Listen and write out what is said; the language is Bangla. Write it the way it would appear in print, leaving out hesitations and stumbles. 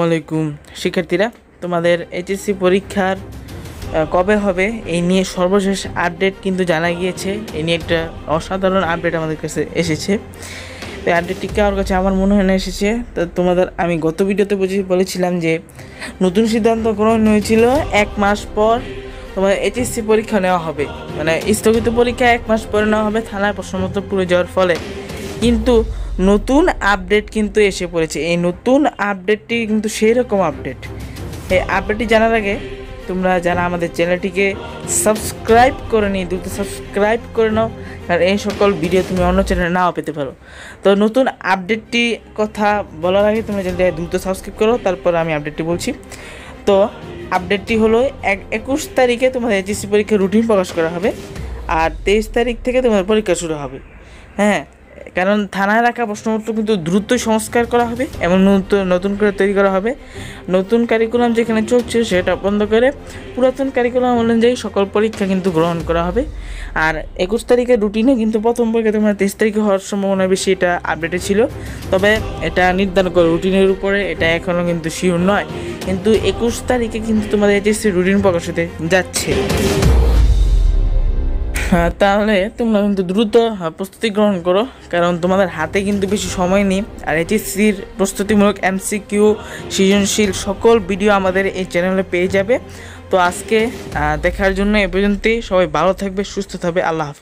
আসসালামু আলাইকুম শিক্ষার্থীরা, তোমাদের এইচএসসি পরীক্ষার কবে হবে এই নিয়ে সর্বশেষ আপডেট কিন্তু জানা গিয়েছে। এই নিয়ে একটা অসাধারণ আপডেট আমাদের কাছে এসেছে। তো আপডেটটি কারোর কাছে আমার মনে হয় না এসেছে। তো তোমাদের আমি গত ভিডিওতে বলেছিলাম যে নতুন সিদ্ধান্ত গ্রহণ হয়েছিল 1 মাস পর তোমার এইচএসসি পরীক্ষা নেওয়া হবে, মানে স্থগিত পরীক্ষা 1 মাস পরে নেওয়া হবে থানায় প্রশ্নপত্র পুড়ে যাওয়ার ফলে। কিন্তু নতুন আপডেট কিন্তু এসে পড়েছে। এই নতুন আপডেটটি কিন্তু সেই রকম আপডেট। এই আপডেটটি জানার আগে তোমরা যারা আমাদের চ্যানেলটিকে সাবস্ক্রাইব করে নি দ্রুত সাবস্ক্রাইব করে নাও, কারণ এই সকল ভিডিও তুমি অন্য চ্যানেলে নাও পেতে পারো। তো নতুন আপডেটটি কথা বলার আগে তোমরা চ্যানেলটি দ্রুত সাবস্ক্রাইব করো, তারপর আমি আপডেটটি বলছি। তো আপডেটটি হলো 21 তারিখে তোমাদের এইচএসসি পরীক্ষার রুটিন প্রকাশ করা হবে, আর 23 তারিখ থেকে তোমাদের পরীক্ষা শুরু হবে। হ্যাঁ, কারণ থানায় রাখা প্রশ্নপত্র কিন্তু দ্রুতই সংস্কার করা হবে এবং নতুন করে তৈরি করা হবে। নতুন কারিকুলাম যেখানে চলছে সেটা বন্ধ করে পুরাতন কারিকুলাম অনুযায়ী সকল পরীক্ষা কিন্তু গ্রহণ করা হবে। আর 21 তারিখের রুটিনে কিন্তু প্রথম পরীক্ষা তোমার 23 তারিখে হওয়ার সম্ভাবনা বেশি, এটা আপডেটে ছিল। তবে এটা নির্ধারণ করে রুটিনের উপরে, এটা এখনও কিন্তু শিওর নয়। কিন্তু 21 তারিখে কিন্তু তোমাদের এইচএসসি রুটিন প্রকাশ হতে যাচ্ছে। তাহলে তোমরা কিন্তু দ্রুত প্রস্তুতি গ্রহণ করো, কারণ তোমাদের হাতে কিন্তু বেশি সময় নেই। আর এইচএসসির প্রস্তুতিমূলক এমসিকিউ, সৃজনশীল সকল ভিডিও আমাদের এই চ্যানেলে পেয়ে যাবে। তো আজকে দেখার জন্য এ পর্যন্তই। সবাই ভালো থাকবে, সুস্থ থাকবে। আল্লাহ হাফেজ।